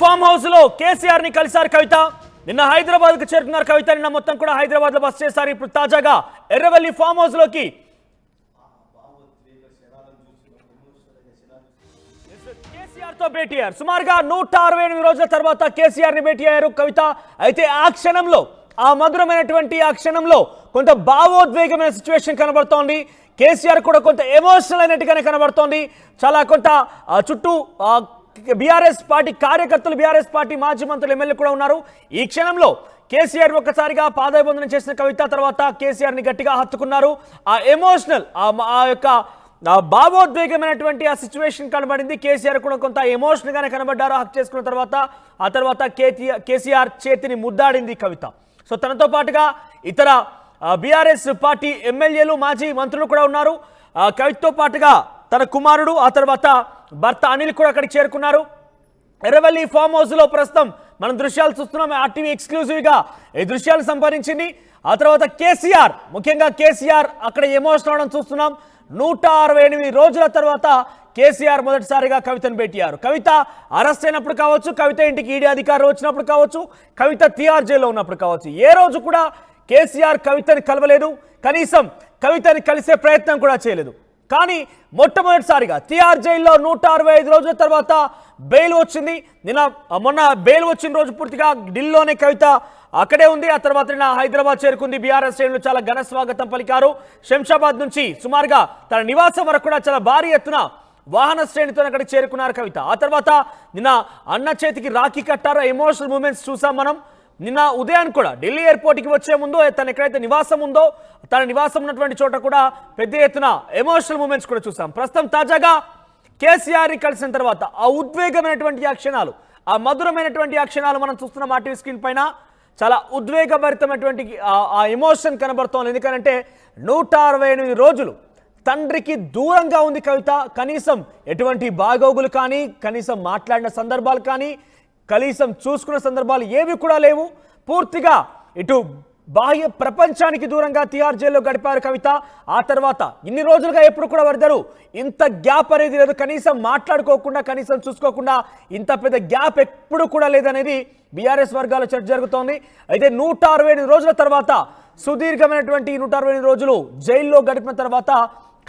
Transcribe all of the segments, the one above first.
Farm house లో కేసీఆర్ ని కలిశారు కవిత. నిన్న హైదరాబాద్ కు చేరుకున్నారు కవిత. నిన్న మొత్తం కూడా హైదరాబాద్ లో బస్ చేశారు. ఇప్పుడు తాజాగా ఎర్రవల్లి ఫామ్ హౌస్ లోకి కేసీఆర్ తో భేటీ అయ్యారు. సుమారుగా 168 రోజుల తర్వాత కేసీఆర్ ని భేటీ అయ్యారు కవిత. అయితే ఆ క్షణంలో, ఆ మధురమైనటువంటి ఆ క్షణంలో కొంత భావోద్వేగమైన సిచ్యువేషన్ కనబడుతోంది. కేసీఆర్ కూడా కొంత ఎమోషనల్ అయినట్టుగానే కనబడుతోంది. చాలా కొంత చుట్టూ బీఆర్ఎస్ పార్టీ కార్యకర్తలు, బీఆర్ఎస్ పార్టీ మాజీ మంత్రులు, ఎమ్మెల్యే కూడా ఉన్నారు. ఈ క్షణంలో కేసీఆర్ ఒక్కసారిగా పాదాభివందనం చేసిన కవిత తర్వాత కేసీఆర్ ని గట్టిగా హత్తుకున్నారు. ఆ ఎమోషనల్, ఆ యొక్క భావోద్వేగమైనటువంటి ఆ సిచ్యువేషన్ కనబడింది. కేసీఆర్ కూడా కొంత ఎమోషనల్ గానే కనబడ్డారు. హక్ చేసుకున్న తర్వాత ఆ తర్వాత కేసీఆర్ చేతిని ముద్దాడింది కవిత. సో తనతో పాటుగా ఇతర బీఆర్ఎస్ పార్టీ ఎమ్మెల్యేలు, మాజీ మంత్రులు కూడా ఉన్నారు. కవితతో పాటుగా తన కుమారుడు, ఆ తర్వాత భర్త అనిల్ కూడా అక్కడికి చేరుకున్నారు. ఎర్రవల్లి ఫామ్ హౌస్ లో ప్రస్తుతం మనం దృశ్యాలు చూస్తున్నాం. ఆర్టీవీ ఎక్స్క్లూజివ్ గా ఈ దృశ్యాలు సంపాదించింది. ఆ తర్వాత కేసీఆర్, ముఖ్యంగా కేసీఆర్ అక్కడ ఎమోషనల్ అవడం చూస్తున్నాం. 168 రోజుల తర్వాత కేసీఆర్ మొదటిసారిగా కవితను భేటీయారు. కవిత అరెస్ట్ అయినప్పుడు కావచ్చు, కవిత ఇంటికి ఈడీ అధికారులు వచ్చినప్పుడు కావచ్చు, కవిత తిహార్ జైల్లో ఉన్నప్పుడు కావచ్చు, ఏ రోజు కూడా కేసీఆర్ కవితని కలవలేదు. కనీసం కవితని కలిసే ప్రయత్నం కూడా చేయలేదు. కానీ మొట్టమొదటిసారిగా తిహార్ జైల్లో 165 రోజుల తర్వాత బెయిల్ వచ్చింది. మొన్న బెయిల్ వచ్చిన రోజు పూర్తిగా ఢిల్లీలోనే కవిత అక్కడే ఉంది. ఆ తర్వాత నిన్న హైదరాబాద్ చేరుకుంది. బీఆర్ఎస్ శ్రేణులు చాలా ఘన స్వాగతం పలికారు. శంషాబాద్ నుంచి సుమారుగా తన నివాసం వరకు కూడా చాలా భారీ ఎత్తున వాహన శ్రేణితో అక్కడికి చేరుకున్నారు కవిత. ఆ తర్వాత నిన్న అన్న చేతికి రాఖీ కట్టారు. ఎమోషనల్ మూమెంట్స్ చూసాం మనం. నిన్న ఉదయాన్ని కూడా ఢిల్లీ ఎయిర్పోర్ట్కి వచ్చే ముందు తను ఎక్కడైతే నివాసం ఉందో, తన నివాసం ఉన్నటువంటి చోట కూడా పెద్ద ఎత్తున ఎమోషనల్ మూమెంట్స్ కూడా చూసాం. ప్రస్తుతం తాజాగా కేసీఆర్ని కలిసిన తర్వాత ఆ ఉద్వేగమైనటువంటి ఆ క్షణాలు, ఆ మధురమైనటువంటి ఆ క్షణాలు మనం చూస్తున్నాం ఆర్టీవీ స్క్రీన్ పైన. చాలా ఉద్వేగభరితమైనటువంటి ఆ ఎమోషన్ కనబడుతోంది. ఎందుకంటే 168 రోజులు తండ్రికి దూరంగా ఉంది కవిత. కనీసం ఎటువంటి బాగోగులు కానీ, కనీసం మాట్లాడిన సందర్భాలు కానీ, కనీసం చూసుకున్న సందర్భాలు ఏవి కూడా లేవు. పూర్తిగా ఇటు బాహ్య ప్రపంచానికి దూరంగా తిహార్ జైల్లో గడిపారు కవిత. ఆ తర్వాత ఇన్ని రోజులుగా ఎప్పుడు కూడా వరదరు ఇంత గ్యాప్ అనేది లేదు. కనీసం మాట్లాడుకోకుండా, కనీసం చూసుకోకుండా ఇంత పెద్ద గ్యాప్ ఎప్పుడు కూడా లేదనేది బీఆర్ఎస్ వర్గాల చర్చ జరుగుతోంది. అయితే 168 రోజుల తర్వాత, సుదీర్ఘమైనటువంటి 168 రోజులు జైల్లో గడిపిన తర్వాత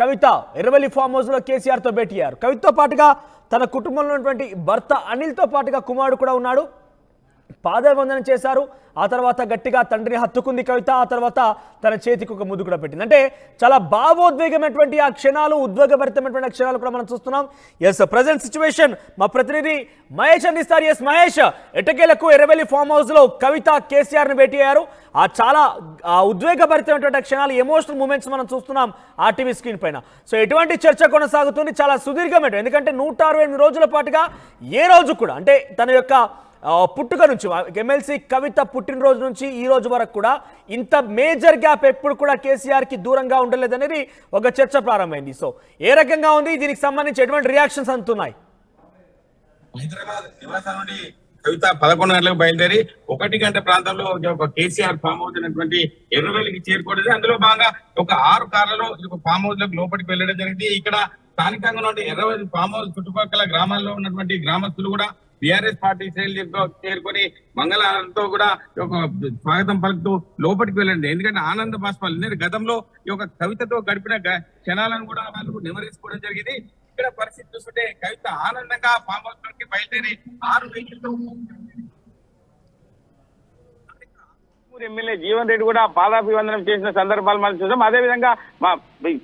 కవిత ఎర్రవల్లి ఫామ్ హౌస్ లో కేసీఆర్తో భేటీ అయ్యారు. కవితతో పాటుగా తన కుటుంబంలో ఉన్నటువంటి భర్త అనిల్తో పాటుగా కుమారుడు కూడా ఉన్నాడు. పాదాభివందనం చేశారు. ఆ తర్వాత గట్టిగా తండ్రిని హత్తుకుంది కవిత. ఆ తర్వాత తన చేతికి ఒక ముద్దు కూడా పెట్టింది. అంటే చాలా భావోద్వేగమైనటువంటి ఆ క్షణాలు, ఉద్వేగభరితమైనటువంటి క్షణాలు కూడా మనం చూస్తున్నాం. ఎస్, ప్రజెంట్ సిచ్యువేషన్ మా ప్రతినిధి మహేష్ అందిస్తారు. ఎస్ మహేష్, ఎట్టకేలకు ఎర్రవల్లి ఫామ్ హౌస్ లో కవిత కేసీఆర్ని భేటీ అయ్యారు. ఆ చాలా ఉద్వేగభరితమైనటువంటి క్షణాలు, ఎమోషనల్ మూమెంట్స్ మనం చూస్తున్నాం ఆర్టీవీ స్క్రీన్ పైన. సో ఎటువంటి చర్చ కొనసాగుతుంది, చాలా సుదీర్ఘమైన, ఎందుకంటే 168 రోజుల పాటుగా ఏ రోజు కూడా, అంటే తన యొక్క పుట్టుక నుంచి, ఎమ్మెల్సీ కవిత పుట్టినరోజు నుంచి ఈ రోజు వరకు కూడా ఇంత మేజర్ గ్యాప్ ఎప్పుడు కూడా కేసీఆర్కి దూరంగా ఉండలేదనేది ఒక చర్చ ప్రారంభమైంది. సో ఏ రకంగా ఉంది, దీనికి సంబంధించి ఎటువంటి రియాక్షన్స్ అందుతున్నాయి? హైదరాబాద్ నివాసం నుండి కవిత 11 గంటలకు బయలుదేరి 1 గంట ప్రాంతంలో ఒక కేసీఆర్ ఫామ్ హౌస్ అయినటువంటి ఎర్రవల్లికి చేరుకోవడం. అందులో భాగంగా ఒక 6 కార్లలో ఫామ్ హౌస్ లకు లోపలికి వెళ్ళడం జరిగింది. ఇక్కడ స్థానికంగా నుండి ఎర్రవల్లి ఫామ్ హౌస్ చుట్టుపక్కల గ్రామాల్లో ఉన్నటువంటి గ్రామస్తులు కూడా బీఆర్ఎస్ పార్టీ శ్రేణులతో చేరుకొని మంగళహారంతో కూడా ఒక స్వాగతం పలుకుతూ లోపలికి వెళ్ళండి. ఎందుకంటే ఆనంద బాష్పాలు గతంలో ఈ యొక్క కవితతో గడిపిన క్షణాలను కూడా వాళ్ళు నెమరేసుకోవడం జరిగింది. ఇక్కడ పరిస్థితి చూస్తుంటే కవిత ఆనందంగా ఫామ్ హౌస్ లోకి బయలుదేరి 6 వెహికల్తో ఎమ్మెల్యే జీవన్ రెడ్డి కూడా పాదాభివందనం చేసిన సందర్భాలు మనం చూసాం. అదేవిధంగా మా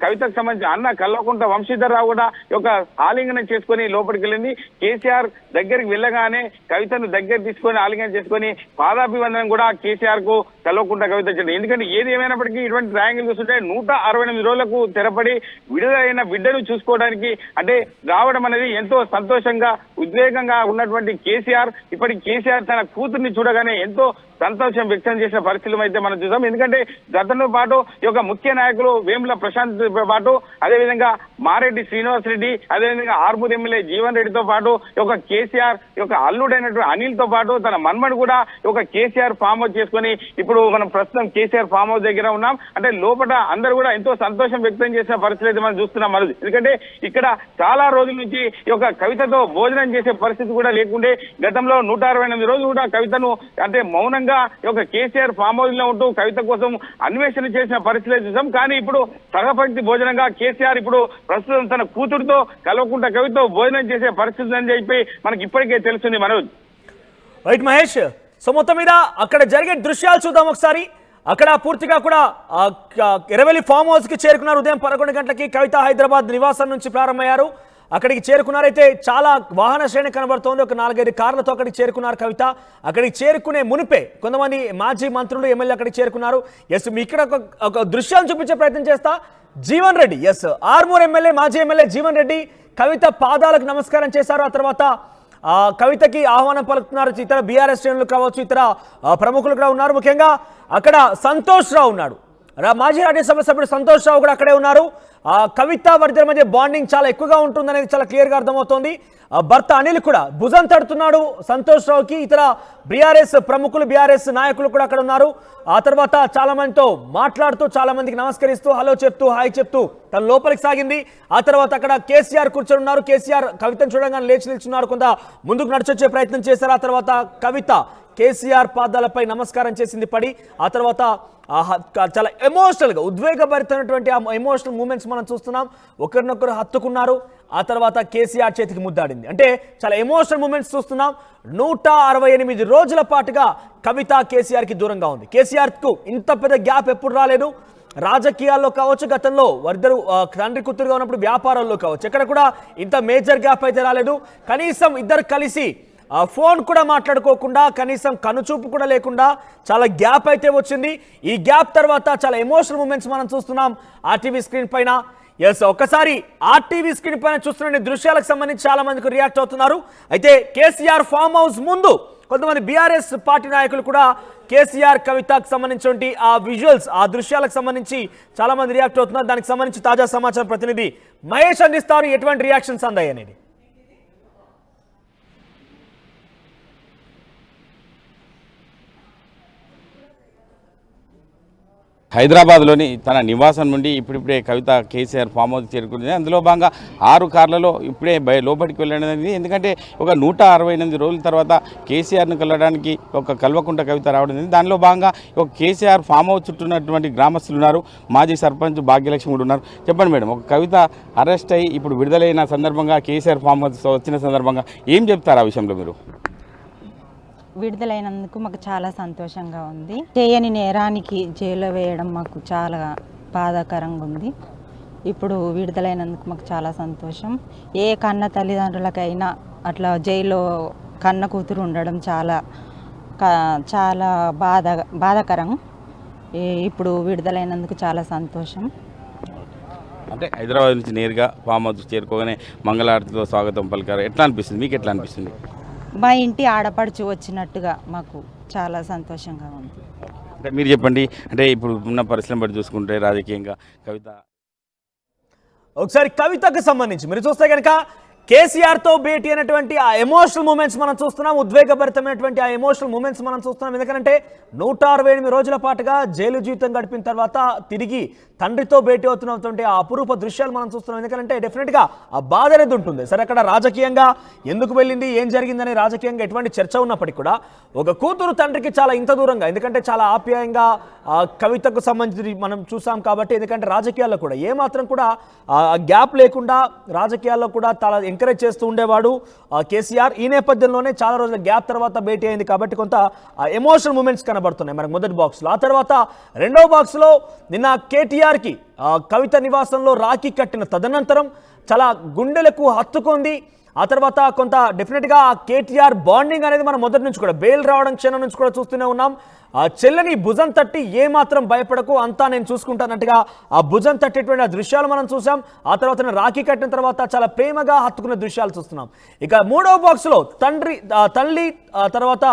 కవితకు సంబంధించి అన్న కల్వకుంట్ల వంశీధర్ రావు కూడా ఒక ఆలింగనం చేసుకుని లోపలికి వెళ్ళింది. కేసీఆర్ దగ్గరికి వెళ్ళగానే కవితను దగ్గర తీసుకొని ఆలింగనం చేసుకొని పాదాభివందనం కూడా కేసీఆర్ కు కల్వకుంట్ల కవిత చేయండి. ఎందుకంటే ఏది ఏమైనప్పటికీ ఇటువంటి ట్రయాంగిల్ చూస్తుంటే 168 రోజులకు తెరపడి విడుదలైన బిడ్డను చూసుకోవడానికి అంటే రావడం అనేది ఎంతో సంతోషంగా, ఉద్వేగంగా ఉన్నటువంటి కేసీఆర్ ఇప్పటికి కేసీఆర్ తన కూతుర్ని చూడగానే ఎంతో సంతోషం వ్యక్తం చేసిన పరిస్థితులు అయితే మనం చూసాం. ఎందుకంటే గతంతో పాటు ఈ యొక్క ముఖ్య నాయకులు వేముల ప్రశాంత్ పాటు అదేవిధంగా మారెడ్డి శ్రీనివాస్ రెడ్డి, అదేవిధంగా ఆర్మూర్ ఎమ్మెల్యే జీవన్ రెడ్డితో పాటు ఈ యొక్క కేసీఆర్ ఈ యొక్క అల్లుడైనటువంటి అనిల్ తో పాటు తన మన్మడు కూడా ఈ యొక్క కేసీఆర్ ఫామ్ హౌస్ చేసుకుని ఇప్పుడు మనం ప్రస్తుతం కేసీఆర్ ఫామ్ హౌస్ దగ్గర ఉన్నాం. అంటే లోపల అందరూ కూడా ఎంతో సంతోషం వ్యక్తం చేసిన పరిస్థితి అయితే మనం చూస్తున్నాం. ఎందుకంటే ఇక్కడ చాలా రోజుల నుంచి ఈ యొక్క కవితతో భోజనం చేసే పరిస్థితి కూడా లేకుండే. గతంలో 168 రోజులు కూడా కవితను అంటే మౌనంగా ఈ యొక్క కేసీఆర్ ఫామ్ హౌస్ లో ఉంటూ కవిత కోసం అన్వేషణ చేసిన పరిస్థితి చూసాం. కానీ ఇప్పుడు సగపంక్తి భోజనంగా కేసీఆర్ ఇప్పుడు ప్రస్తుతం తన కూతురుతో కలవకుండా కవితతో భోజనం చేసే పరిస్థితి అని చెప్పి మనకి ఇప్పటికే తెలుస్తుంది. మనోజ్ రైట్ మహేష్, సో మొత్తం మీద అక్కడ జరిగే దృశ్యాలు చూద్దాం ఒకసారి. అక్కడ పూర్తిగా కూడా ఎర్రవెల్లి ఫామ్ హౌస్ కి చేరుకున్నారు. ఉదయం 11 గంటలకి కవిత హైదరాబాద్ నివాసం నుంచి ప్రారంభమయ్యారు. అక్కడికి చేరుకున్నారైతే చాలా వాహన శ్రేణి కనబడుతోంది. ఒక 4-5 కార్లతో అక్కడికి చేరుకున్నారు కవిత. అక్కడికి చేరుకునే మునిపే కొంతమంది మాజీ మంత్రులు, ఎమ్మెల్యే అక్కడికి చేరుకున్నారు. ఎస్, ఇక్కడ ఒక దృశ్యాన్ని చూపించే ప్రయత్నం చేస్తా. జీవన్ రెడ్డి, ఎస్, ఆర్మూర్ ఎమ్మెల్యే, మాజీ ఎమ్మెల్యే జీవన్ రెడ్డి కవిత పాదాలకు నమస్కారం చేశారు. ఆ తర్వాత కవితకి ఆహ్వానం పలుకుతున్నారు. ఇతర బీఆర్ఎస్ శ్రేణులు కావచ్చు, ఇతర ప్రముఖులు కూడా ఉన్నారు. ముఖ్యంగా అక్కడ సంతోష్ రావు ఉన్నాడు, మాజీ రాజ్యసభ సభ్యుడు సంతోష్ రావు కూడా అక్కడే ఉన్నారు. కవిత వారిద్దరి మధ్య బాండింగ్ చాలా ఎక్కువగా ఉంటుందనేది చాలా క్లియర్గా అర్థమవుతోంది. భర్త అనిల్ కూడా భుజం తడుతున్నాడు సంతోష్ రావుకి. ఇతర బీఆర్ఎస్ ప్రముఖులు, బీఆర్ఎస్ నాయకులు కూడా అక్కడ ఉన్నారు. ఆ తర్వాత చాలా మందితో మాట్లాడుతూ, చాలా మందికి నమస్కరిస్తూ, హలో చెప్తూ, హాయ్ చెప్తూ తన లోపలికి సాగింది. ఆ తర్వాత అక్కడ కేసీఆర్ కూర్చొని ఉన్నారు. కేసీఆర్ కవితను చూడగానే లేచి నిల్చున్నారు, కొంత ముందుకు నడిచొచ్చే ప్రయత్నం చేశారు. ఆ తర్వాత కవిత కేసీఆర్ పాదాలపై నమస్కారం చేసింది పడి. ఆ తర్వాత చాలా ఎమోషనల్గా, ఉద్వేగభరితమైనటువంటి ఆ ఎమోషనల్ మూమెంట్స్ మనం చూస్తున్నాం. ఒకరినొకరు హత్తుకున్నారు. ఆ తర్వాత కేసీఆర్ చేతికి ముద్దాడింది. అంటే చాలా ఎమోషనల్ మూమెంట్స్ చూస్తున్నాం. 168 రోజుల పాటుగా కవిత కేసీఆర్కి దూరంగా ఉంది. కేసీఆర్కు ఇంత పెద్ద గ్యాప్ ఎప్పుడు రాలేదు. రాజకీయాల్లో కావచ్చు, గతంలో వారిద్దరు తండ్రి కూతురుగా ఉన్నప్పుడు వ్యాపారాల్లో కావచ్చు, ఎక్కడ కూడా ఇంత మేజర్ గ్యాప్ అయితే రాలేదు. కనీసం ఇద్దరు కలిసి ఫోన్ కూడా మాట్లాడుకోకుండా, కనీసం కనుచూపు కూడా లేకుండా చాలా గ్యాప్ అయితే వచ్చింది. ఈ గ్యాప్ తర్వాత చాలా ఎమోషనల్ మూమెంట్స్ మనం చూస్తున్నాం ఆర్టీవీ స్క్రీన్ పైన. ఎస్, ఒక్కసారి ఆర్టీవీ స్క్రీన్ పైన చూస్తున్న దృశ్యాలకు సంబంధించి చాలా మందికి రియాక్ట్ అవుతున్నారు. అయితే కేసీఆర్ ఫామ్ హౌస్ ముందు కొంతమంది బీఆర్ఎస్ పార్టీ నాయకులు కూడా కేసీఆర్ కవితకు సంబంధించి ఆ విజువల్స్, ఆ దృశ్యాలకు సంబంధించి చాలా మంది రియాక్ట్ అవుతున్నారు. దానికి సంబంధించి తాజా సమాచారం ప్రతినిధి మహేష్ అందిస్తారు. ఎటువంటి రియాక్షన్స్ అందాయి అనేది. హైదరాబాద్లోని తన నివాసం నుండి ఇప్పుడిప్పుడే కవిత కేసీఆర్ ఫామ్ హౌస్ చేరుకుంది. అందులో భాగంగా 6 కార్లలో ఇప్పుడే లోపలికి వెళ్ళడం. ఎందుకంటే ఒక 168 రోజుల తర్వాత కేసీఆర్ను కలవడానికి ఒక కల్వకుంట కవిత రావడం. దానిలో భాగంగా ఒక కేసీఆర్ ఫామ్ హౌస్ చుట్టూ ఉన్నటువంటి గ్రామస్తులు ఉన్నారు. మాజీ సర్పంచ్ భాగ్యలక్ష్మి కూడా ఉన్నారు. చెప్పండి మేడం, ఒక కవిత అరెస్ట్ అయ్యి ఇప్పుడు విడుదలైన సందర్భంగా, కేసీఆర్ ఫామ్ హౌస్ వచ్చిన సందర్భంగా ఏం చెప్తారు ఆ విషయంలో మీరు? విడుదలైనందుకు మాకు చాలా సంతోషంగా ఉంది. చేయని నేరానికి జైల్లో వేయడం మాకు చాలా బాధాకరంగా ఉంది. ఇప్పుడు విడుదలైనందుకు మాకు చాలా సంతోషం. ఏ కన్న తల్లిదండ్రులకైనా అట్లా జైల్లో కన్న కూతురు ఉండడం చాలా చాలా బాధాకరం. ఇప్పుడు విడుదలైనందుకు చాలా సంతోషం. అంటే హైదరాబాద్ నుంచి నేరుగా ఫామ్ హౌస్ చేరుకోగానే మంగళారతితో స్వాగతం పలికారు. ఎట్లా అనిపిస్తుంది మీకు? ఎట్లా అనిపిస్తుంది? మా ఇంటి ఆడపడుచు వచ్చినట్టుగా మాకు చాలా సంతోషంగా ఉంది. అంటే మీరు చెప్పండి, అంటే ఇప్పుడు ఉన్న పరిస్థితులను బట్టి చూసుకుంటే రాజకీయంగా కవిత, ఒకసారి కవితకు సంబంధించి మీరు చూస్తే కనుక కేసీఆర్తో భేటీ అయినటువంటి ఆ ఎమోషనల్ మూమెంట్స్ మనం చూస్తున్నాం. ఉద్వేగభరితమైనటువంటి ఆ ఎమోషనల్ మూమెంట్స్ మనం చూస్తున్నాం. ఎందుకంటే 168 రోజుల పాటుగా జైలు జీవితం గడిపిన తర్వాత తిరిగి తండ్రితో భేటీ అవుతున్నటువంటి ఆ అపురూప దృశ్యాలు మనం చూస్తున్నాం. ఎందుకంటే డెఫినెట్గా ఆ బాధ అనేది ఉంటుంది. సరే, అక్కడ రాజకీయంగా ఎందుకు వెళ్ళింది, ఏం జరిగిందని రాజకీయంగా ఎటువంటి చర్చ ఉన్నప్పటికీ కూడా ఒక కూతురు తండ్రికి చాలా ఇంత దూరంగా, ఎందుకంటే చాలా ఆప్యాయంగా కవితకు సంబంధించి మనం చూసాం కాబట్టి. ఎందుకంటే రాజకీయాల్లో కూడా ఏమాత్రం కూడా గ్యాప్ లేకుండా రాజకీయాల్లో కూడా చాలా ఎంకరేజ్ చేస్తూ ఉండేవాడు కేసీఆర్. ఈ నేపథ్యంలోనే చాలా రోజుల గ్యాప్ తర్వాత భేటీ అయింది కాబట్టి కొంత ఎమోషనల్ మూమెంట్స్ కనబడుతున్నాయి మనకు మొదటి బాక్స్లో. ఆ తర్వాత రెండవ బాక్స్లో నిన్న కేటీఆర్కి కవిత నివాసంలో రాఖీ కట్టిన తదనంతరం చాలా గుండెలకు హత్తుకుంది. ఆ తర్వాత కొంత డెఫినెట్గా కేటీఆర్ బాండింగ్ అనేది మనం మొదటి నుంచి కూడా, బెయిల్ రావడం క్షణం నుంచి కూడా చూస్తూనే ఉన్నాం. ఆ చెల్లని భుజం తట్టి ఏమాత్రం భయపడకు, అంతా నేను చూసుకుంటానట్టుగా ఆ భుజం తట్టేటువంటి ఆ దృశ్యాలు మనం చూసాం. ఆ తర్వాత రాఖీ కట్టిన తర్వాత చాలా ప్రేమగా హత్తుకున్న దృశ్యాలు చూస్తున్నాం. ఇక మూడవ బాక్స్లో తల్లి తర్వాత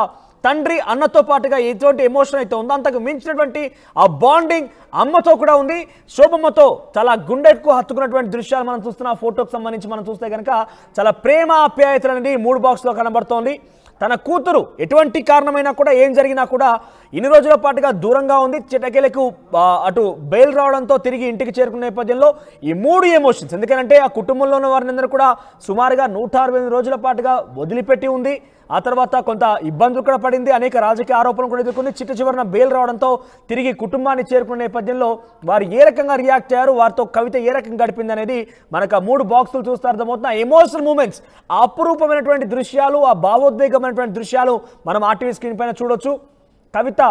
తండ్రి అన్నతో పాటుగా ఎటువంటి ఎమోషన్ అయితే ఉందో అంతకు మించినటువంటి ఆ బాండింగ్ అమ్మతో కూడా ఉంది. శోభమ్మతో చాలా గుండెకు హత్తుకున్నటువంటి దృశ్యాలు మనం చూస్తున్న ఫోటోకి సంబంధించి మనం చూస్తే కనుక చాలా ప్రేమ ఆప్యాయతలు అనేది 3 బాక్స్లో కనబడుతోంది. తన కూతురు ఎటువంటి కారణమైనా కూడా ఏం జరిగినా కూడా ఇన్ని రోజుల పాటుగా దూరంగా ఉంది. చిటకేలకు అటు బెయిల్ రావడంతో తిరిగి ఇంటికి చేరుకున్న నేపథ్యంలో ఈ 3 ఎమోషన్స్, ఎందుకంటే ఆ కుటుంబంలో ఉన్న వారిని కూడా సుమారుగా 168 రోజుల పాటుగా వదిలిపెట్టి ఉంది. ఆ తర్వాత కొంత ఇబ్బందులు కూడా పడింది, అనేక రాజకీయ ఆరోపణలు కూడా ఎదుర్కొంది. చివరన బెయిల్ రావడంతో తిరిగి కుటుంబాన్ని చేరుకున్న నేపథ్యంలో వారు ఏ రకంగా రియాక్ట్ అయ్యారు, వారితో కవిత ఏ రకంగా గడిపింది అనేది మనకు 3 బాక్సులు చూస్తే అర్థమవుతుంది. ఆ ఎమోషనల్ మూమెంట్స్, ఆ అపురూపమైనటువంటి దృశ్యాలు, ఆ భావోద్వేగమైనటువంటి దృశ్యాలు మనం ఆర్టీవీ స్క్రీన్ పైన చూడొచ్చు. కవిత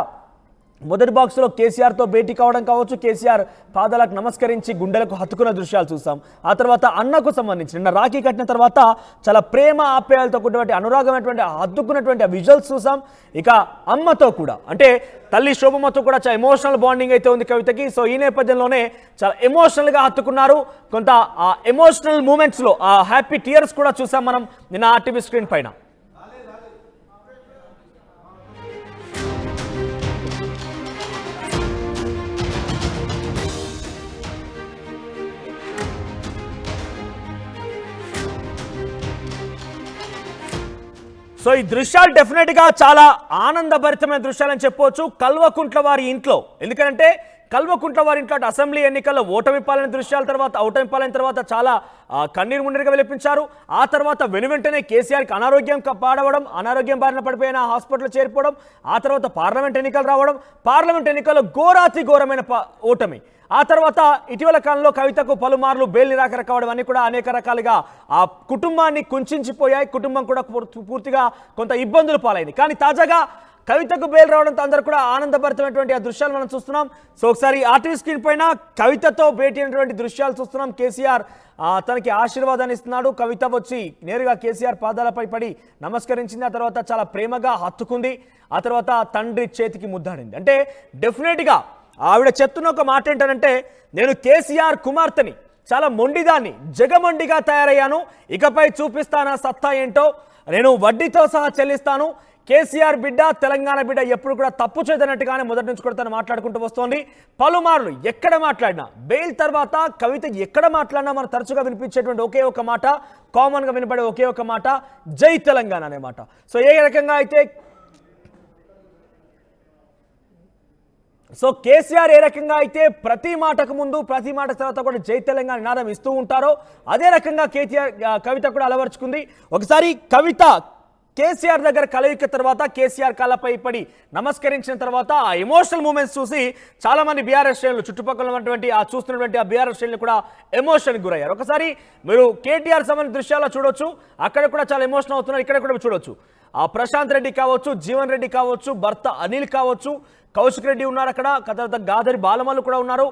మొదటి బాక్స్లో కేసీఆర్తో భేటీ కావడం కావచ్చు, కేసీఆర్ పాదాలకు నమస్కరించి గుండెలకు హత్తుకున్న దృశ్యాలు చూసాం. ఆ తర్వాత అన్నకు సంబంధించి నిన్న రాఖీ కట్టిన తర్వాత చాలా ప్రేమ ఆప్యాయాలతో కూడినటువంటి అనురాగమైనటువంటి హత్తుకున్నటువంటి విజువల్స్ చూసాం. ఇక అమ్మతో కూడా, అంటే తల్లి శోభమ్మతో కూడా చాలా ఎమోషనల్ బాండింగ్ అయితే ఉంది కవితకి. సో ఈ నేపథ్యంలోనే చాలా ఎమోషనల్గా హత్తుకున్నారు. కొంత ఆ ఎమోషనల్ మూమెంట్స్లో ఆ హ్యాపీ టీయర్స్ కూడా చూసాం మనం నిన్న ఆర్టీవీ స్క్రీన్ పైన. సో ఈ దృశ్యాలు డెఫినెట్గా చాలా ఆనందభరితమైన దృశ్యాలని చెప్పవచ్చు కల్వకుంట్ల వారి ఇంట్లో. ఎందుకంటే కల్వకుంట్ల వారి ఇంట్లో అసెంబ్లీ ఎన్నికల్లో ఓటమి పాలైన తర్వాత చాలా కన్నీరు మున్నీరుగా వెలిపించారు. ఆ తర్వాత వెనువెంటనే కేసీఆర్కి అనారోగ్యం బారిన పడిపోయిన హాస్పిటల్ చేరిపోవడం, ఆ తర్వాత పార్లమెంట్ ఎన్నికలు రావడం, పార్లమెంట్ ఎన్నికల్లో ఘోరాతి ఘోరమైన ఓటమి. ఆ తర్వాత ఇటీవల కాలంలో కవితకు పలుమార్లు బెయిల్ నిరాకరణ కావడం అన్ని కూడా అనేక రకాలుగా ఆ కుటుంబాన్ని కుంచించిపోయాయి. కుటుంబం కూడా పూర్తిగా కొంత ఇబ్బందులు పాలైంది. కానీ తాజాగా కవితకు బెయిల్ రావడంతో అందరూ కూడా ఆనందభరితమైనటువంటి ఆ దృశ్యాలు మనం చూస్తున్నాం. సో ఒకసారి ఆర్టీవీ స్క్రీన్ పైన కవితతో భేటీ అయినటువంటి దృశ్యాలు చూస్తున్నాం. కేసీఆర్ తనకి ఆశీర్వాదాన్ని ఇస్తున్నాడు. కవిత వచ్చి నేరుగా కేసీఆర్ పాదాలపై పడి నమస్కరించింది. ఆ తర్వాత చాలా ప్రేమగా హత్తుకుంది. ఆ తర్వాత తండ్రి చేతికి ముద్దాడింది. అంటే డెఫినెట్గా ఆవిడ చెప్తున్న ఒక మాట ఏంటంటే, నేను కేసీఆర్ కుమార్తెని, చాలా మొండిదాన్ని, జగమొండిగా తయారయ్యాను, ఇకపై చూపిస్తానా సత్తా ఏంటో, నేను వడ్డీతో సహా చెల్లిస్తాను, కేసీఆర్ బిడ్డ, తెలంగాణ బిడ్డ ఎప్పుడు కూడా తప్పు చేయదన్నట్టుగానే మొదటి నుంచి కూడా తను మాట్లాడుకుంటూ వస్తోంది. పలుమార్లు ఎక్కడ మాట్లాడినా, బెయిల్ తర్వాత కవిత ఎక్కడ మాట్లాడినా మనం తరచుగా వినిపించేటువంటి ఒకే ఒక మాట, కామన్గా వినపడే ఒకే ఒక మాట, జై తెలంగాణ అనే మాట. సో ఏ రకంగా అయితే కేసీఆర్ ఏ రకంగా అయితే ప్రతి మాటకు ముందు ప్రతి మాట తర్వాత కూడా జై తెలంగాణ నినాదం ఇస్తూ ఉంటారో అదే రకంగా కవిత కూడా అలవర్చుకుంది. ఒకసారి కవిత కేసీఆర్ దగ్గర కలయిక తర్వాత కేసీఆర్ కాళ్ళపై పడి నమస్కరించిన తర్వాత ఆ ఎమోషనల్ మూమెంట్స్ చూసి చాలా మంది బీఆర్ఎస్ శ్రేణులు, చుట్టుపక్కల ఉన్నటువంటి చూస్తున్నటువంటి ఆ బీఆర్ఎస్ శ్రేణులు కూడా ఎమోషన్కి గురయ్యారు. ఒకసారి మీరు కేటీఆర్ సంబంధించిన దృశ్యాల్లో చూడొచ్చు, అక్కడ కూడా చాలా ఎమోషనల్ అవుతున్నారు. ఇక్కడ కూడా చూడొచ్చు, ఆ ప్రశాంత్ రెడ్డి కావచ్చు, జీవన్ రెడ్డి కావచ్చు, భర్త అనిల్ కావచ్చు, కౌశిక్ రెడ్డి ఉన్నారు, అక్కడ తర్వాత గాదరి బాలమల్లు కూడా ఉన్నారు,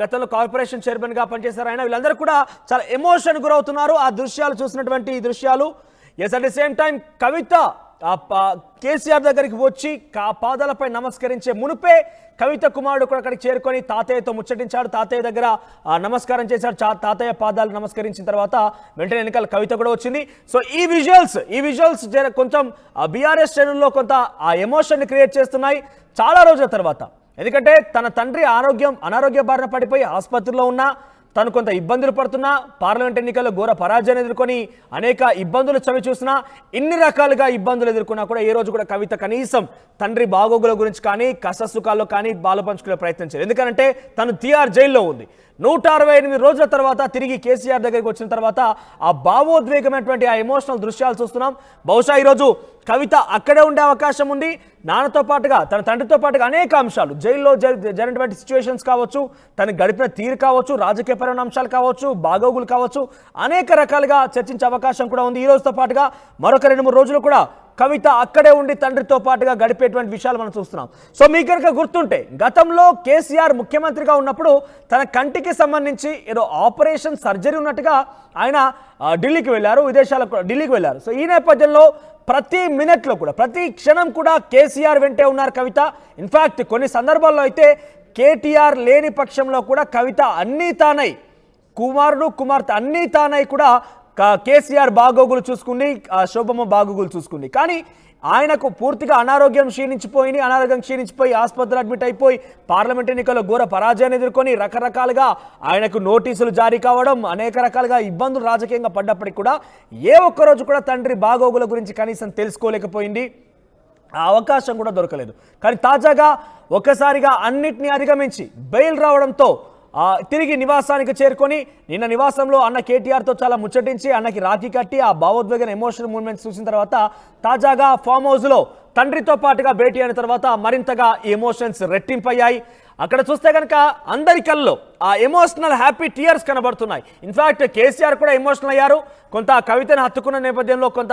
గతంలో కార్పొరేషన్ చైర్మన్గా పనిచేశారు ఆయన. వీళ్ళందరూ కూడా చాలా ఎమోషన్ గురవుతున్నారు ఆ దృశ్యాలు చూసినటువంటి ఈ దృశ్యాలు. Yes, at the same time Kavitha KCR దగ్గరికి వచ్చి పాదాలపై నమస్కరించే మునుపే కవిత కుమారుడు కూడా అక్కడికి చేరుకొని తాతయ్యతో ముచ్చటించాడు, తాతయ్య దగ్గర నమస్కారం చేశాడు. తాతయ్య పాదాలు నమస్కరించిన తర్వాత వెంటనే ఎన్నికల కవిత కూడా వచ్చింది. సో ఈ విజువల్స్ కొంచెం బీఆర్ఎస్ శ్రేణుల్లో కొంత ఆ ఎమోషన్ని క్రియేట్ చేస్తున్నాయి చాలా రోజుల తర్వాత. ఎందుకంటే తన తండ్రి అనారోగ్య బారిన పడిపోయి ఆసుపత్రిలో ఉన్నా, తను కొంత ఇబ్బందులు పడుతున్నా, పార్లమెంట్ ఎన్నికల్లో ఘోర పరాజయాన్ని ఎదుర్కొని అనేక ఇబ్బందులు చవి చూసినా, ఇన్ని రకాలుగా ఇబ్బందులు ఎదుర్కొన్నా కూడా ఏ రోజు కూడా కవిత కనీసం తండ్రి బాగోగుల గురించి కానీ కష్టసుఖాల్లో కానీ బాలపంచుకునే ప్రయత్నం చేయలేదు. ఎందుకంటే తను తిహార్ జైల్లో ఉంది. 168 రోజుల తర్వాత తిరిగి కేసీఆర్ దగ్గరికి వచ్చిన తర్వాత ఆ భావోద్వేగమైనటువంటి ఆ ఎమోషనల్ దృశ్యాలు చూస్తున్నాం. బహుశా ఈరోజు కవిత అక్కడే ఉండే అవకాశం ఉంది. నాన్నతో పాటుగా, తన తండ్రితో పాటుగా అనేక అంశాలు, జైల్లో జరిగినటువంటి సిచ్యువేషన్స్ కావచ్చు, తను గడిపిన తీరు కావచ్చు, రాజకీయపరమైన అంశాలు కావచ్చు, బాగోగులు కావచ్చు, అనేక రకాలుగా చర్చించే అవకాశం కూడా ఉంది. ఈ రోజుతో పాటుగా మరొక 2-3 రోజులు కూడా కవిత అక్కడే ఉండి తండ్రితో పాటుగా గడిపేటువంటి విషయాలు మనం చూస్తున్నాం. సో మీకు కనుక గుర్తుంటే, గతంలో కేసీఆర్ ముఖ్యమంత్రిగా ఉన్నప్పుడు తన కంటికి సంబంధించి ఏదో ఆపరేషన్ సర్జరీ ఉన్నట్టుగా ఆయన ఢిల్లీకి వెళ్ళారు, ఢిల్లీకి వెళ్ళారు. సో ఈ నేపథ్యంలో ప్రతి మినిట్లో కూడా, ప్రతి క్షణం కూడా కేసీఆర్ వెంటే ఉన్నారు కవిత. ఇన్ఫ్యాక్ట్ కొన్ని సందర్భాల్లో అయితే కేటీఆర్ లేని పక్షంలో కూడా కవిత అన్నీ తానై, కుమారుడు కుమార్తె అన్నీ తానై కూడా కేసీఆర్ బాగోగులు చూసుకుంది, శోభమ్మ బాగోగులు చూసుకుంది. కానీ ఆయనకు పూర్తిగా అనారోగ్యం క్షీణించిపోయి ఆసుపత్రిలో అడ్మిట్ అయిపోయి పార్లమెంట్ ఎన్నికల్లో ఘోర పరాజయాన్ని ఎదుర్కొని రకరకాలుగా ఆయనకు నోటీసులు జారీ కావడం అనేక రకాలుగా ఇబ్బందులు రాజకీయంగా పడ్డప్పటికీ కూడా ఏ ఒక్కరోజు కూడా తండ్రి బాగోగుల గురించి కనీసం తెలుసుకోలేకపోయింది. ఆ అవకాశం కూడా దొరకలేదు. కానీ తాజాగా ఒక్కసారిగా అన్నిటినీ అధిగమించి బెయిల్ రావడంతో తిరిగి నివాసానికి చేరుకొని నిన్న నివాసంలో అన్న కేటీఆర్తో చాలా ముచ్చటించి అన్నకి రాఖీ కట్టి ఆ భావోద్వేగన ఎమోషనల్ మూమెంట్స్ చూసిన తర్వాత తాజాగా ఫామ్ హౌస్లో తండ్రితో పాటుగా భేటీ అయిన తర్వాత మరింతగా ఈ ఎమోషన్స్ రెట్టింపయ్యాయి. అక్కడ చూస్తే కనుక అందరి కళ్ళలో ఆ ఎమోషనల్ హ్యాపీ టీయర్స్ కనబడుతున్నాయి. ఇన్ఫ్యాక్ట్ కేసీఆర్ కూడా ఎమోషనల్ అయ్యారు. కొంత కవితను హత్తుకున్న నేపథ్యంలో కొంత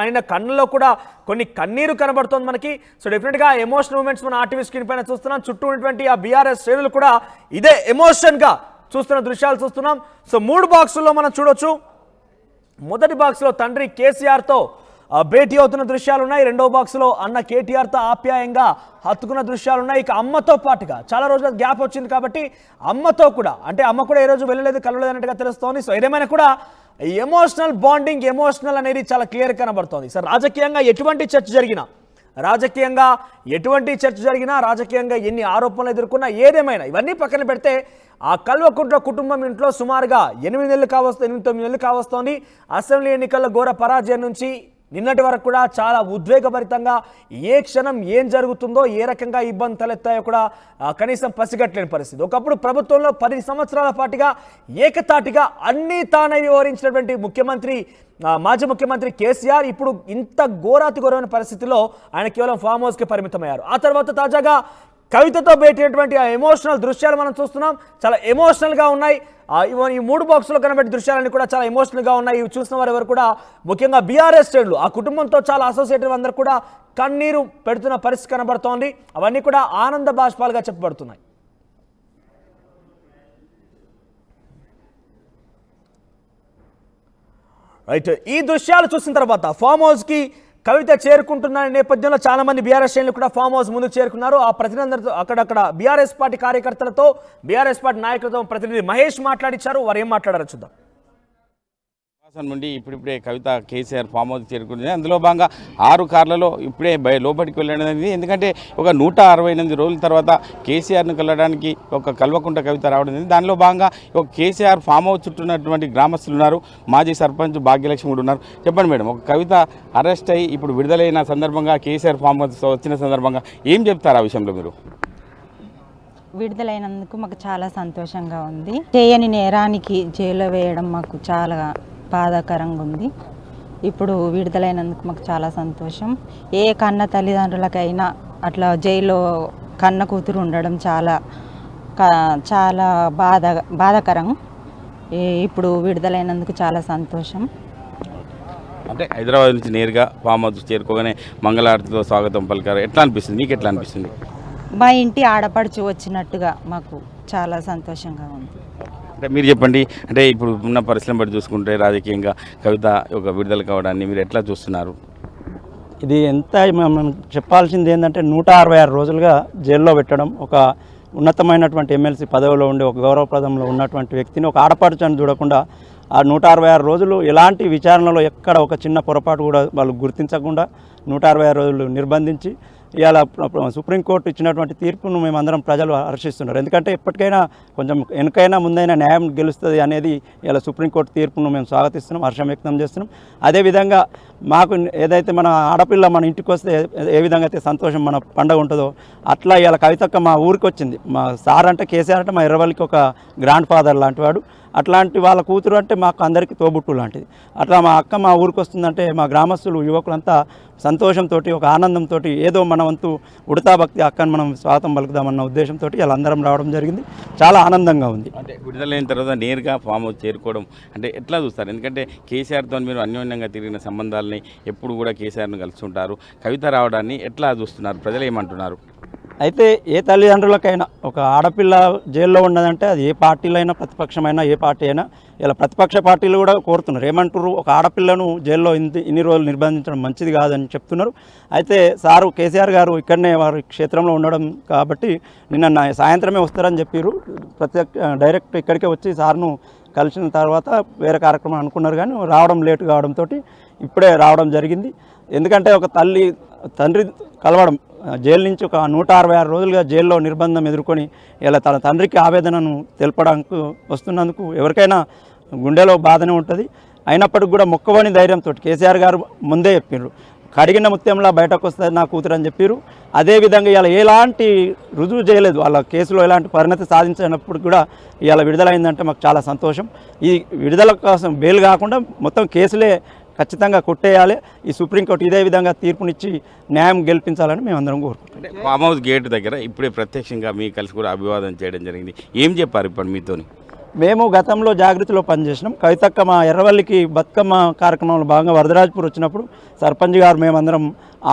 ఆయన కన్నులో కూడా కొన్ని కన్నీరు కనబడుతుంది మనకి. సో డెఫినెట్గా ఎమోషనల్ మూమెంట్స్ మన ఆర్టీవీ స్క్రీన్ పైన చూస్తున్నాం. చుట్టూ ఉన్నటువంటి ఆ బీఆర్ఎస్ శ్రేణులు కూడా ఇదే ఎమోషన్గా చూస్తున్న దృశ్యాలు చూస్తున్నాం. సో 3 బాక్సుల్లో మనం చూడొచ్చు. మొదటి బాక్స్లో తండ్రి కేసీఆర్తో భేటీ అవుతున్న దృశ్యాలు ఉన్నాయి. రెండో బాక్స్లో అన్న కేటీఆర్తో ఆప్యాయంగా హత్తుకున్న దృశ్యాలు ఉన్నాయి. ఇక అమ్మతో పాటుగా చాలా రోజుల గ్యాప్ వచ్చింది కాబట్టి అమ్మతో కూడా, అంటే అమ్మ కూడా ఏ రోజు వెళ్ళలేదు కలవలేదు అన్నట్టుగా తెలుస్తోంది. సో ఏదేమైనా కూడా ఎమోషనల్ బాండింగ్, ఎమోషనల్ అనేది చాలా క్లియర్ కనబడుతోంది. సో రాజకీయంగా ఎటువంటి చర్చ జరిగినా రాజకీయంగా ఎన్ని ఆరోపణలు ఎదుర్కొన్నా ఏదేమైనా ఇవన్నీ పక్కన పెడితే ఆ కల్వకుంట్ల కుటుంబం ఇంట్లో సుమారుగా 8 నెలలు కావస్తోంది. అసెంబ్లీ ఎన్నికల్లో ఘోర పరాజయం నుంచి నిన్నటి వరకు కూడా చాలా ఉద్వేగభరితంగా ఏ క్షణం ఏం జరుగుతుందో, ఏ రకంగా ఇబ్బంది తలెత్తాయో కూడా కనీసం పసిగట్టలేని పరిస్థితి. ఒకప్పుడు ప్రభుత్వంలో 10 సంవత్సరాల పాటుగా ఏకతాటిగా అన్నీ తానే వివరించినటువంటి మాజీ ముఖ్యమంత్రి కేసీఆర్ ఇప్పుడు ఇంత ఘోరమైన పరిస్థితిలో ఆయన కేవలం ఫామ్ హౌస్కి పరిమితమయ్యారు. ఆ తర్వాత తాజాగా కవితతో భేటీ అయినటువంటి ఆ ఎమోషనల్ దృశ్యాలు మనం చూస్తున్నాం. చాలా ఎమోషనల్గా ఉన్నాయి. ఈ 3 బాక్సులో కనబడే దృశ్యాలన్నీ కూడా చాలా ఎమోషనల్గా ఉన్నాయి. ఇవి చూసిన వారు ఎవరు కూడా ముఖ్యంగా బీఆర్ఎస్ శ్రేణులు ఆ కుటుంబంతో చాలా అసోసియేటెడ్ అందరూ కూడా కన్నీరు పెడుతున్న పరిస్థితి కనబడుతోంది. అవన్నీ కూడా ఆనంద బాష్పాలుగా చెప్పబడుతున్నాయి. రైట్, ఈ దృశ్యాలు చూసిన తర్వాత ఫామ్ హౌస్కి కవిత చేరుకుంటున్న నేపథ్యంలో చాలా మంది బీఆర్ఎస్ శ్రేణులు కూడా ఫామ్ హౌస్ ముందుకు చేరుకున్నారు. ఆ ప్రతినిధులతో అక్కడక్కడ బీఆర్ఎస్ పార్టీ కార్యకర్తలతో, బీఆర్ఎస్ పార్టీ నాయకులతో ప్రతినిధి మహేష్ మాట్లాడించారు. వారు ఏం మాట్లాడారో చూద్దాం. నుండి ఇప్పుడిప్పుడే కవిత కేసీఆర్ ఫామ్ హౌస్ చేరుకుంటుంది. అందులో భాగంగా 6 కార్లలో ఇప్పుడే లోపలికి వెళ్ళడం. ఎందుకంటే ఒక 168 రోజుల తర్వాత కేసీఆర్ను కలవడానికి ఒక కల్వకుంట్ల కవిత రావడం. దానిలో భాగంగా ఒక కేసీఆర్ ఫామ్ హౌస్ చుట్టూ ఉన్నటువంటి గ్రామస్తులు ఉన్నారు. మాజీ సర్పంచ్ భాగ్యలక్ష్మి కూడా ఉన్నారు. చెప్పండి మేడం, ఒక కవిత అరెస్ట్ అయ్యి ఇప్పుడు విడుదలైన సందర్భంగా కేసీఆర్ ఫామ్ హౌస్ వచ్చిన సందర్భంగా ఏం చెప్తారు ఆ విషయంలో మీరు? విడుదలైనందుకు మాకు చాలా సంతోషంగా ఉంది. చేయని నేరానికి జైల్లో వేయడం మాకు చాలా బాధాకరంగా ఉంది. ఇప్పుడు విడుదలైనందుకు మాకు చాలా సంతోషం. ఏ కన్న తల్లిదండ్రులకైనా అట్లా జైల్లో కన్న కూతురు ఉండడం చాలా బాధాకరం. ఇప్పుడు విడుదలైనందుకు చాలా సంతోషం. అంటే హైదరాబాద్ నుంచి నేరుగా ఫామ్ హౌస్ చేరుకోగానే మంగళారతితో స్వాగతం పలికారు. ఎట్లా అనిపిస్తుంది, మీకు ఎట్లా అనిపిస్తుంది? మా ఇంటి ఆడపడుచు వచ్చినట్టుగా మాకు చాలా సంతోషంగా ఉంది. అంటే మీరు చెప్పండి, అంటే ఇప్పుడు ఉన్న పరిస్థితులను బట్టి చూసుకుంటే రాజకీయంగా కవిత ఒక విడుదల కావడాన్ని మీరు ఎట్లా చూస్తున్నారు? ఇది ఎంత మనం చెప్పాల్సింది ఏంటంటే 166 రోజులుగా జైల్లో పెట్టడం, ఒక ఉన్నతమైనటువంటి ఎమ్మెల్సీ పదవిలో ఉండి ఒక గౌరవప్రదంలో ఉన్నటువంటి వ్యక్తిని ఒక ఆడపడుచని చూడకుండా ఆ 166 రోజులు ఎలాంటి విచారణలో ఎక్కడ ఒక చిన్న పొరపాటు కూడా వాళ్ళు గుర్తించకుండా 166 రోజులు నిర్బంధించి ఇవాళ సుప్రీంకోర్టు ఇచ్చినటువంటి తీర్పును మేమందరం ప్రజలు హర్షిస్తున్నారు. ఎందుకంటే ఎప్పటికైనా కొంచెం వెనుకైనా ముందైనా న్యాయం గెలుస్తుంది అనేది ఇలా సుప్రీంకోర్టు తీర్పును మేము స్వాగతిస్తున్నాం, హర్షం వ్యక్తం చేస్తున్నాం. అదేవిధంగా మాకు ఏదైతే మన ఆడపిల్ల మన ఇంటికి వస్తే ఏ విధంగా అయితే సంతోషం మన పండుగ ఉంటుందో అట్లా ఇలా కవితక్క మా ఊరికి వచ్చింది. మా సార్ అంటే కేసీఆర్ అంటే మా ఎర్రవల్లికి ఒక గ్రాండ్ ఫాదర్ లాంటి వాడు. అట్లాంటి వాళ్ళ కూతురు అంటే మాకు అందరికీ తోబుట్టు లాంటిది. అట్లా మా అక్క మా ఊరికి వస్తుందంటే మా గ్రామస్తులు యువకులంతా సంతోషంతో ఒక ఆనందంతో ఏదో మన వంతు ఉడతా భక్తి అక్కని మనం స్వాగతం పలుకుదామన్న ఉద్దేశంతో వీళ్ళందరం రావడం జరిగింది. చాలా ఆనందంగా ఉంది. అంటే విడుదలైన తర్వాత నేరుగా ఫామ్ హౌస్ చేరుకోవడం అంటే ఎట్లా చూస్తారు? ఎందుకంటే కేసీఆర్తో మీరు అన్యోన్యంగా తిరిగిన సంబంధాలని ఎప్పుడు కూడా కేసీఆర్ను కలుస్తుంటారు. కవిత రావడాన్ని ఎట్లా చూస్తున్నారు? ప్రజలు ఏమంటున్నారు? అయితే ఏ తల్లిదండ్రులకైనా ఒక ఆడపిల్ల జైల్లో ఉన్నదంటే అది ఏ పార్టీలో అయినా ప్రతిపక్షమైనా ఏ పార్టీ అయినా ఇలా ప్రతిపక్ష పార్టీలు కూడా కోరుతున్నారు. ఏమంటారు, ఒక ఆడపిల్లను జైల్లో ఇన్ని రోజులు నిర్బంధించడం మంచిది కాదని చెప్తున్నారు. అయితే సారు కేసీఆర్ గారు ఇక్కడనే వారి క్షేత్రంలో ఉండడం కాబట్టి నిన్న సాయంత్రమే వస్తారని చెప్పారు. డైరెక్ట్ ఇక్కడికే వచ్చి సార్ను కలిసిన తర్వాత వేరే కార్యక్రమం అనుకున్నారు, కానీ రావడం లేటు కావడంతో ఇప్పుడే రావడం జరిగింది. ఎందుకంటే ఒక తండ్రి కలవడం జైలు నుంచి ఒక 166 రోజులుగా జైల్లో నిర్బంధం ఎదుర్కొని ఇలా తన తండ్రికి ఆవేదనను తెలపడానికి వస్తున్నందుకు ఎవరికైనా గుండెలో బాధనే ఉంటుంది. అయినప్పటికి కూడా మొక్కవని ధైర్యంతో కేసీఆర్ గారు ముందే చెప్పారు, కడిగిన ముత్యంలా బయటకు వస్తుంది నా కూతురు అని చెప్పారు. అదేవిధంగా ఇలా ఎలాంటి రుజువు చేయలేదు, వాళ్ళ కేసులో ఎలాంటి పరిణతి సాధించినప్పుడు కూడా ఇవాళ విడుదలైందంటే మాకు చాలా సంతోషం. ఈ విడుదల కోసం బెయిల్ కాకుండా మొత్తం కేసులే ఖచ్చితంగా కొట్టేయాలి. ఈ సుప్రీంకోర్టు ఇదే విధంగా తీర్పునిచ్చి న్యాయం గెలిపించాలని మేమందరం కోరుకుంటున్నాం. ఫామ్ హౌస్ గేట్ దగ్గర ఇప్పుడే ప్రత్యక్షంగా మీ కలిసి కూడా అభివాదం చేయడం జరిగింది. ఏం చెప్పారు ఇప్పుడు మీతోని? మేము గతంలో జాగృతిలో పనిచేసినాం. కవితక్క మా ఎర్రవల్లికి బతుకమ్మ కార్యక్రమంలో భాగంగా వరదరాజ్పూర్ వచ్చినప్పుడు సర్పంచ్ గారు మేమందరం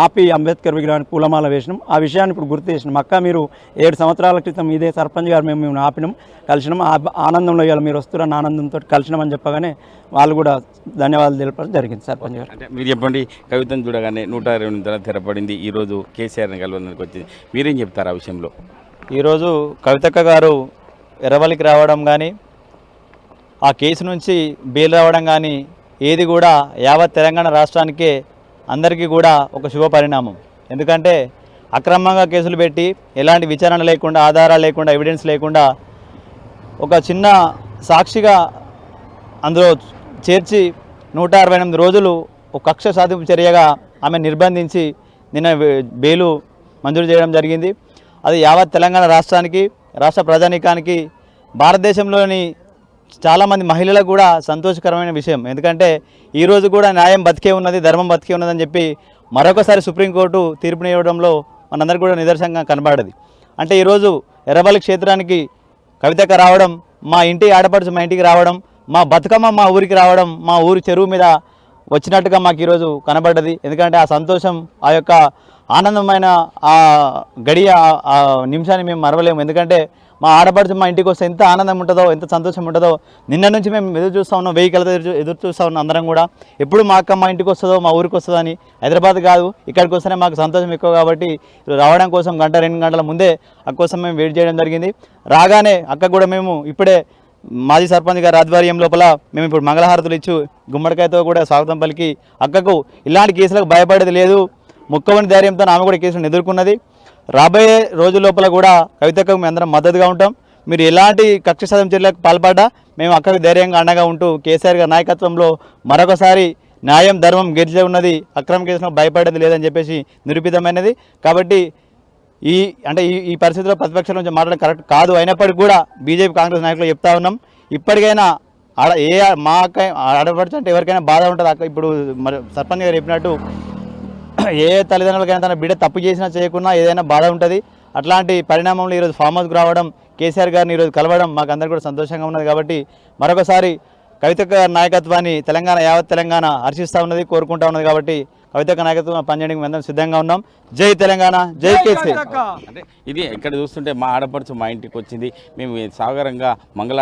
ఆపి అంబేద్కర్ విగ్రహానికి పూలమాల వేసినాం. ఆ విషయాన్ని ఇప్పుడు గుర్తు చేసినాం. అక్క మీరు 7 సంవత్సరాల క్రితం ఇదే సర్పంచ్ గారు మేము ఆపినాం, కలిసినాం. ఆనందంలో ఇవాళ మీరు వస్తున్న ఆనందంతో కలిసినామని చెప్పగానే వాళ్ళు కూడా ధన్యవాదాలు తెలపడం జరిగింది సర్పంచ్ గారు. అంటే మీరు చెప్పండి, కవితను చూడగానే 120 తర్వాత తెరపడింది, ఈరోజు కేసీఆర్ని కలవడానికి వచ్చింది, మీరేం చెప్తారు ఆ విషయంలో? ఈరోజు కవితక్క గారు ఎర్రవల్లికి రావడం కానీ, ఆ కేసు నుంచి బెయిల్ రావడం కానీ ఏది కూడా యావత్ తెలంగాణ రాష్ట్రానికే అందరికీ కూడా ఒక శుభ పరిణామం. ఎందుకంటే అక్రమంగా కేసులు పెట్టి ఎలాంటి విచారణ లేకుండా, ఆధారాలు లేకుండా, ఎవిడెన్స్ లేకుండా ఒక చిన్న సాక్షిగా అందులో చేర్చి 168 రోజులు ఒక కక్ష సాధింపు చర్యగా ఆమె నిర్బంధించి నిన్న బెయిలు మంజూరు చేయడం జరిగింది. అది యావత్ తెలంగాణ రాష్ట్రానికి, రాష్ట్ర ప్రజానీకానికి, భారతదేశంలోని చాలామంది మహిళలకు కూడా సంతోషకరమైన విషయం. ఎందుకంటే ఈరోజు కూడా న్యాయం బతికే ఉన్నది, ధర్మం బతికే ఉన్నదని చెప్పి మరొకసారి సుప్రీంకోర్టు తీర్పునివ్వడంలో మనందరికీ కూడా నిదర్శనంగా కనబడది. అంటే ఈరోజు ఎర్రవల్లి క్షేత్రానికి కవితక్క రావడం, మా ఇంటి ఆడపడుచు మా ఇంటికి రావడం, మా బతుకమ్మ మా ఊరికి రావడం, మా ఊరి చెరువు మీద వచ్చినట్టుగా మాకు ఈరోజు కనబడ్డది. ఎందుకంటే ఆ సంతోషం, ఆ యొక్క ఆనందమైన ఆ గడియ, ఆ నిమిషాన్ని మేము మరవలేము. ఎందుకంటే మా ఆడపడుచు మా ఇంటికి వస్తే ఎంత ఆనందం ఉంటుందో, ఎంత సంతోషం ఉంటుందో నిన్న నుంచి మేము ఎదురు చూస్తూ ఉన్నాం, వెహికల్తో ఎదురు చూస్తూ ఉన్నాం అందరం కూడా. ఎప్పుడు మా అక్క మా ఇంటికి వస్తుందో, మా ఊరికి వస్తుందో అని. హైదరాబాద్ కాదు, ఇక్కడికి వస్తేనే మాకు సంతోషం ఎక్కువ కాబట్టి రావడం కోసం 1-2 గంటల ముందే అక్క కోసం మేము వెయిట్ చేయడం జరిగింది. రాగానే అక్క కూడా మేము ఇప్పుడే మాజీ సర్పంచ్ గారి ఆధ్వర్యం లోపల మేము ఇప్పుడు మంగళహారతులు ఇచ్చు గుమ్మడికాయతో కూడా స్వాగతం పలికి అక్కకు ఇలాంటి కేసులకు భయపడేది లేదు, ముక్కవని ధైర్యంతో ఆమె కూడా కేసులను ఎదుర్కొన్నది. రాబోయే రోజుల లోపల కూడా కవితకు మేము అందరం మద్దతుగా ఉంటాం. మీరు ఎలాంటి కక్ష సాధింపు చర్యలకు పాల్పడ్డా మేము అక్కకు ధైర్యంగా అండగా ఉంటూ కేసీఆర్ గారి నాయకత్వంలో మరొకసారి న్యాయం ధర్మం గెలిచే ఉన్నది, అక్రమ కేసులకు భయపడేది లేదని చెప్పేసి నిరూపితమైనది. కాబట్టి ఈ పరిస్థితిలో ప్రతిపక్షాల నుంచి మాట్లాడడం కరెక్ట్ కాదు. అయినప్పటికీ కూడా బీజేపీ కాంగ్రెస్ నాయకులు చెప్తా ఉన్నాం, ఇప్పటికైనా మా అక్క ఆడపడుచు అంటే ఎవరికైనా బాధ ఉంటుంది. అక్క ఇప్పుడు మరి సర్పంచ్ గారు చెప్పినట్టు ఏ తల్లిదండ్రులకైనా తన బిడ్డ తప్పు చేసినా చేయకున్నా ఏదైనా బాధ ఉంటుంది. అట్లాంటి పరిణామంలో ఈరోజు ఫామ్ హౌస్కి రావడం, కేసీఆర్ గారిని ఈరోజు కలవడం మాకు అందరికీ కూడా సంతోషంగా ఉన్నది. కాబట్టి మరొకసారి కవితక్క నాయకత్వాన్ని యావత్ తెలంగాణ హర్షిస్తూ ఉన్నది, కోరుకుంటా ఉన్నది. కాబట్టి కవితక్క నాయకత్వం పనిచేయడానికి మేము అందరం సిద్ధంగా ఉన్నాం. జై తెలంగాణ, జై కేసీఆర్. అంటే ఇది ఇక్కడ చూస్తుంటే మా ఆడపడుచు మా ఇంటికి వచ్చింది, మేము సాగరంగా మంగళ